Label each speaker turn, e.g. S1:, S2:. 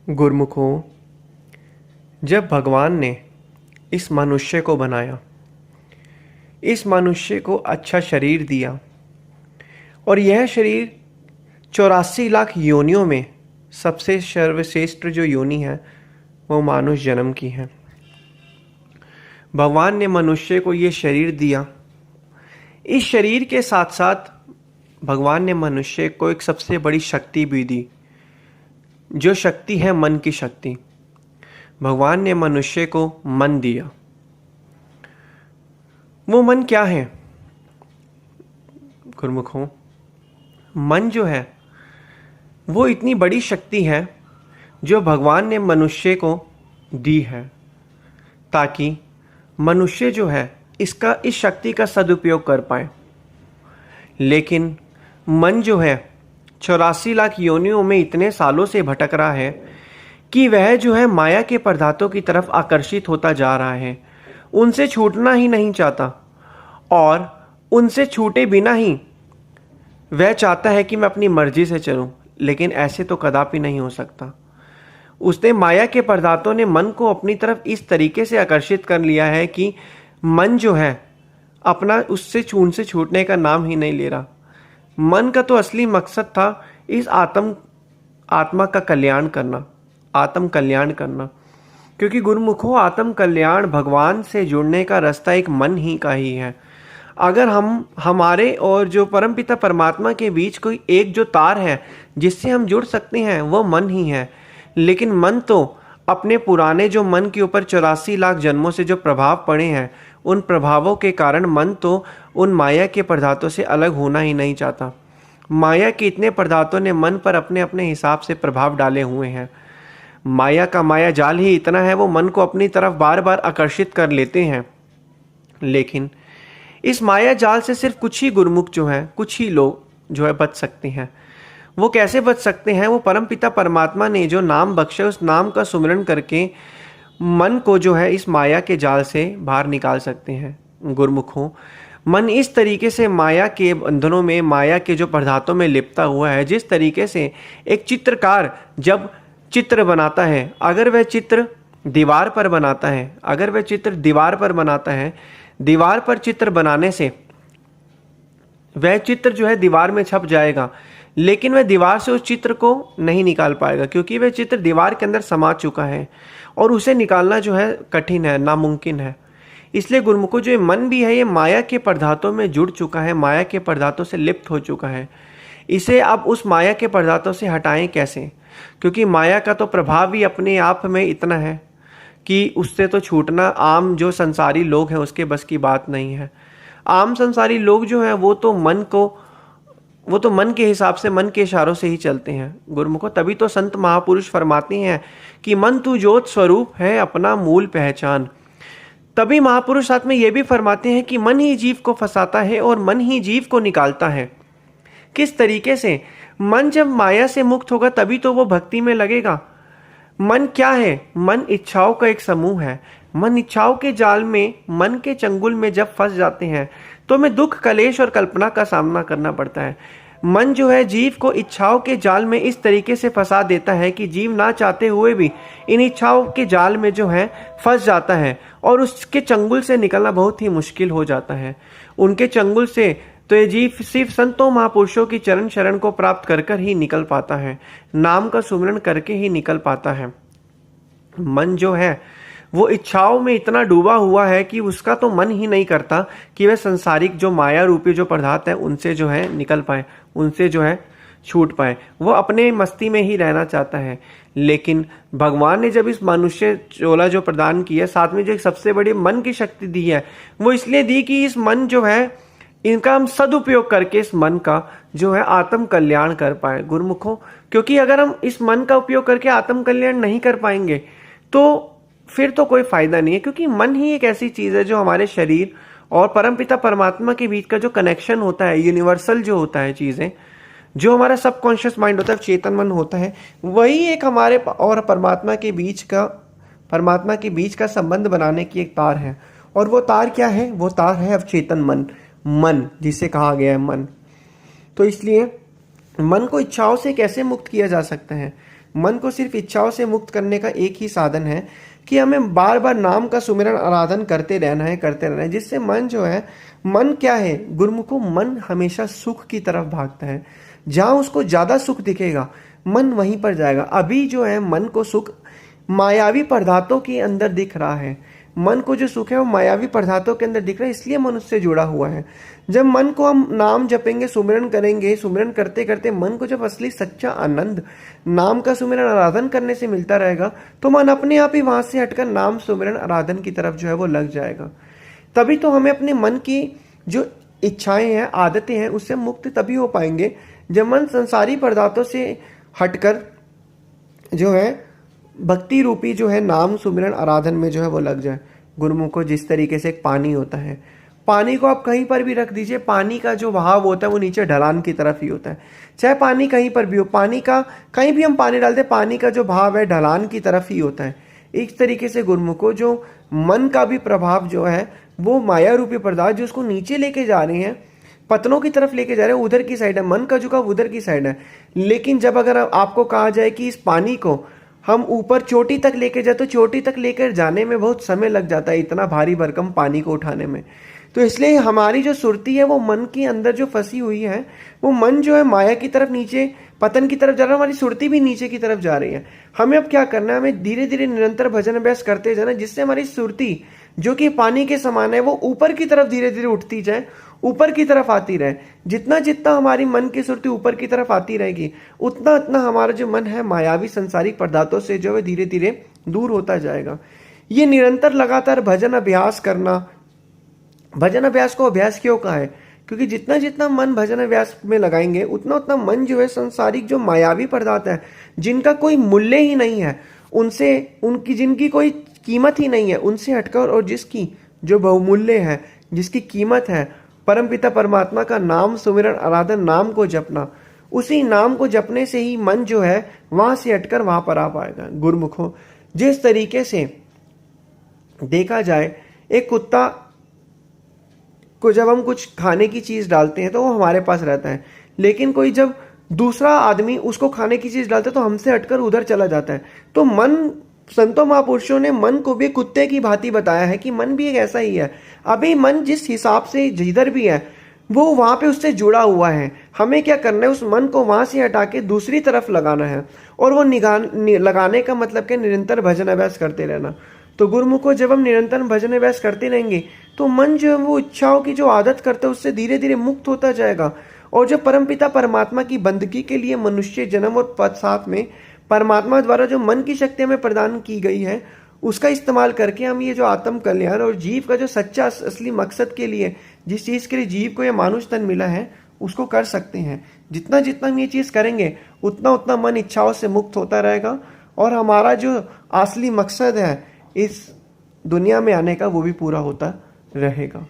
S1: गुरुमुखों, जब भगवान ने इस मनुष्य को बनाया, इस मनुष्य को अच्छा शरीर दिया और यह शरीर 84 लाख योनियों में सबसे सर्वश्रेष्ठ जो योनि है वो मानुष जन्म की है। भगवान ने मनुष्य को ये शरीर दिया। इस शरीर के साथ साथ भगवान ने मनुष्य को एक सबसे बड़ी शक्ति भी दी, जो शक्ति है मन की शक्ति। भगवान ने मनुष्य को मन दिया। वो मन क्या है गुरुमुखों? मन जो है वो इतनी बड़ी शक्ति है जो भगवान ने मनुष्य को दी है, ताकि मनुष्य जो है इस शक्ति का सदुपयोग कर पाए। लेकिन मन जो है 84 लाख योनियों में इतने सालों से भटक रहा है कि वह जो है माया के पदार्थों की तरफ आकर्षित होता जा रहा है, उनसे छूटना ही नहीं चाहता और उनसे छूटे बिना ही वह चाहता है कि मैं अपनी मर्जी से चलूं, लेकिन ऐसे तो कदापि नहीं हो सकता। उसने माया के पदार्थों ने मन को अपनी तरफ इस तरीके से आकर्षित कर लिया है कि मन जो है अपना उससे छूटने का नाम ही नहीं ले रहा। मन का तो असली मकसद था इस आत्मा का कल्याण करना, आत्म कल्याण करना। क्योंकि गुरुमुखों, आत्म कल्याण भगवान से जुड़ने का रास्ता एक मन ही का ही है। अगर हमारे और जो परमपिता परमात्मा के बीच कोई एक जो तार है जिससे हम जुड़ सकते हैं, वो मन ही है। लेकिन मन तो अपने पुराने जो मन के ऊपर 84 लाख जन्मों से जो प्रभाव पड़े हैं, उन प्रभावों के कारण मन तो उन माया के पदार्थों से अलग होना ही नहीं चाहता। माया के इतने पदार्थों ने मन पर अपने अपने हिसाब से प्रभाव डाले हुए हैं। माया का माया जाल ही इतना है, वो मन को अपनी तरफ बार बार आकर्षित कर लेते हैं। लेकिन इस माया जाल से सिर्फ कुछ ही गुरुमुख जो हैं, कुछ ही लोग जो है बच सकते हैं। वो कैसे बच सकते हैं? वो परमपिता परमात्मा ने जो नाम बख्शा, उस नाम का सुमिरन करके मन को जो है इस माया के जाल से बाहर निकाल सकते हैं। गुरुमुखों, मन इस तरीके से माया के बंधनों में, माया के जो पदार्थों में लिपटा हुआ है, जिस तरीके से एक चित्रकार जब चित्र बनाता है, अगर वह चित्र दीवार पर बनाता है, अगर वह चित्र दीवार पर बनाता है, दीवार पर चित्र बनाने से वह चित्र जो है दीवार में छप जाएगा, लेकिन वह दीवार से उस चित्र को नहीं निकाल पाएगा, क्योंकि वह चित्र दीवार के अंदर समा चुका है और उसे निकालना जो है कठिन है, नामुमकिन है। इसलिए गुरुमुखों, जो मन भी है ये माया के पदार्थों में जुड़ चुका है, माया के पदार्थों से लिप्त हो चुका है। इसे अब उस माया के पदार्थों से हटाएं कैसे? क्योंकि माया का तो प्रभाव ही अपने आप में इतना है कि उससे तो छूटना आम जो संसारी लोग हैं उसके बस की बात नहीं है। आम संसारी लोग जो हैं वो तो मन के हिसाब से, मन के इशारों से ही चलते हैं। गुरुमुखों, तभी तो संत महापुरुष फरमाते हैं कि मन तू ज्योत स्वरूप है, अपना मूल पहचान। तभी महापुरुष साथ में ये भी फरमाते हैं कि मन ही जीव को फंसाता है और मन ही जीव को निकालता है। किस तरीके से? मन जब माया से मुक्त होगा तभी तो वो भक्ति में लगेगा। मन क्या है? मन इच्छाओं का एक समूह है। मन इच्छाओं के जाल में, मन के चंगुल में जब फंस जाते हैं तो हमें दुख, कलेश और कल्पना का सामना करना पड़ता है। मन जो है जीव को इच्छाओं के जाल में इस तरीके से फंसा देता है कि जीव ना चाहते हुए भी इन इच्छाओं के जाल में जो है फंस जाता है और उसके चंगुल से निकलना बहुत ही मुश्किल हो जाता है। उनके चंगुल से तो ये जीव सिर्फ संतों महापुरुषों की चरण शरण को प्राप्त कर ही निकल पाता है, नाम का सुमिरन करके ही निकल पाता है। मन जो है वो इच्छाओं में इतना डूबा हुआ है कि उसका तो मन ही नहीं करता कि वह संसारिक जो माया रूपी जो पदार्थ है उनसे जो है निकल पाए, उनसे जो है छूट पाए। वो अपने मस्ती में ही रहना चाहता है। लेकिन भगवान ने जब इस मनुष्य चोला जो प्रदान किया, साथ में जो एक सबसे बड़ी मन की शक्ति दी है, वो इसलिए दी कि इस मन जो है इनका हम सदुपयोग करके इस मन का जो है आत्म कल्याण कर पाए। गुरुमुखों, क्योंकि अगर हम इस मन का उपयोग करके आत्म कल्याण नहीं कर पाएंगे तो फिर तो कोई फायदा नहीं है। क्योंकि मन ही एक ऐसी चीज है जो हमारे शरीर और परमपिता परमात्मा के बीच का जो कनेक्शन होता है, यूनिवर्सल जो होता है चीजें, जो हमारा सबकॉन्शियस माइंड होता है, चेतन मन होता है, वही एक हमारे और परमात्मा के बीच का संबंध बनाने की एक तार है। और वो तार क्या है? वो तार है अवचेतन मन, जिसे कहा गया है मन। तो इसलिए मन को इच्छाओं से कैसे मुक्त किया जा सकता है? मन को सिर्फ इच्छाओं से मुक्त करने का एक ही साधन है कि हमें बार बार नाम का सुमिरन आराधन करते रहना है, जिससे मन जो है, मन क्या है गुरुमुखों, मन हमेशा सुख की तरफ भागता है। जहां उसको ज्यादा सुख दिखेगा मन वहीं पर जाएगा। अभी जो है मन को सुख मायावी पदार्थों के अंदर दिख रहा है, मन को जो सुख है वो मायावी पदार्थों के अंदर दिख रहा है, इसलिए मन उससे जुड़ा हुआ है। जब मन को हम नाम जपेंगे, सुमिरन करेंगे, सुमिरन करते करते मन को जब असली सच्चा आनंद नाम का सुमिरन आराधन करने से मिलता रहेगा, तो मन अपने आप ही वहां से हटकर नाम सुमिरन आराधन की तरफ जो है वो लग जाएगा। तभी तो हमें अपने मन की जो इच्छाएं हैं, आदतें हैं, उससे मुक्त तभी हो पाएंगे जब मन संसारी पदार्थों से हटकर जो है भक्ति रूपी जो है नाम सुमिरन आराधन में जो है वो लग जाए। गुरुमुखों, जिस तरीके से एक पानी होता है, पानी को आप कहीं पर भी रख दीजिए, पानी का जो बहाव होता है वो नीचे ढलान की तरफ ही होता है। चाहे पानी कहीं पर भी हो, पानी का कहीं भी हम पानी डालते, पानी का जो भाव है ढलान की तरफ ही होता है। एक तरीके से गुरुमुखों, जो मन का भी प्रभाव जो है वो माया रूपी पदार्थ जो उसको नीचे लेके जा रहे हैं, पतनों की तरफ लेके जा रहे हैं, उधर की साइड है, मन का झुकाव उधर की साइड है। लेकिन जब अगर आपको कहा जाए कि इस पानी को हम ऊपर चोटी तक लेके जाए, तो चोटी तक लेकर जाने में बहुत समय लग जाता है, इतना भारी भरकम पानी को उठाने में। तो इसलिए हमारी जो सुरती है वो मन के अंदर जो फंसी हुई है, वो मन जो है माया की तरफ नीचे पतन की तरफ जा रहा है, हमारी सुरती भी नीचे की तरफ जा रही है। हमें अब क्या करना है, हमें धीरे धीरे निरंतर भजन अभ्यास करते जाना, जिससे हमारी सुरती जो कि पानी के समान है वो ऊपर की तरफ धीरे धीरे उठती जाए, ऊपर की तरफ आती रहे। जितना जितना हमारी मन की सुरती ऊपर की तरफ आती रहेगी, उतना उतना हमारा जो मन है मायावी संसारिक पदार्थों से जो है धीरे धीरे दूर होता जाएगा। ये निरंतर लगातार भजन अभ्यास करना, भजन अभ्यास को अभ्यास क्यों कहा है, क्योंकि जितना जितना मन भजन अभ्यास में लगाएंगे उतना उतना मन जो है संसारिक जो मायावी पदार्थ है, जिनका कोई मूल्य ही नहीं है, उनसे उनकी जिनकी कोई कीमत ही नहीं है, उनसे हटकर और जिसकी जो बहुमूल्य है, जिसकी कीमत है, परमपिता परमात्मा का नाम सुमिरन आराधन, नाम को जपना, उसी नाम को जपने से ही मन जो है वहां से हटकर वहां पर आ पाएगा। गुरुमुखों, जिस तरीके से देखा जाए, एक कुत्ता को जब हम कुछ खाने की चीज डालते हैं तो वो हमारे पास रहता है, लेकिन कोई जब दूसरा आदमी उसको खाने की चीज डालता है तो हमसे हटकर उधर चला जाता है। तो मन, संतों महापुरुषों ने मन को भी कुत्ते की भांति बताया है कि मन भी एक ऐसा ही है। अभी मन जिस हिसाब से जिधर भी है वो वहां पे उससे जुड़ा हुआ है। हमें क्या करना है, उस मन को वहां से हटा के दूसरी तरफ लगाना है, और वो लगाने का मतलब क्या, निरंतर भजन अभ्यास करते रहना। तो गुरुमुखों, जब हम निरंतर भजन अभ्यास करते रहेंगे तो मन जो है वो इच्छाओं की जो आदत करता है उससे धीरे धीरे मुक्त होता जाएगा, और जो परमपिता परमात्मा की बंदगी के लिए मनुष्य जन्म और पद साथ में परमात्मा द्वारा जो मन की शक्ति हमें प्रदान की गई है, उसका इस्तेमाल करके हम ये जो आत्म कल्याण और जीव का जो सच्चा असली मकसद के लिए, जिस चीज के लिए जीव को यह मानुष तन मिला है, उसको कर सकते हैं। जितना जितना हम ये चीज करेंगे उतना उतना मन इच्छाओं से मुक्त होता रहेगा, और हमारा जो असली मकसद है इस दुनिया में आने का वो भी पूरा होता रहेगा।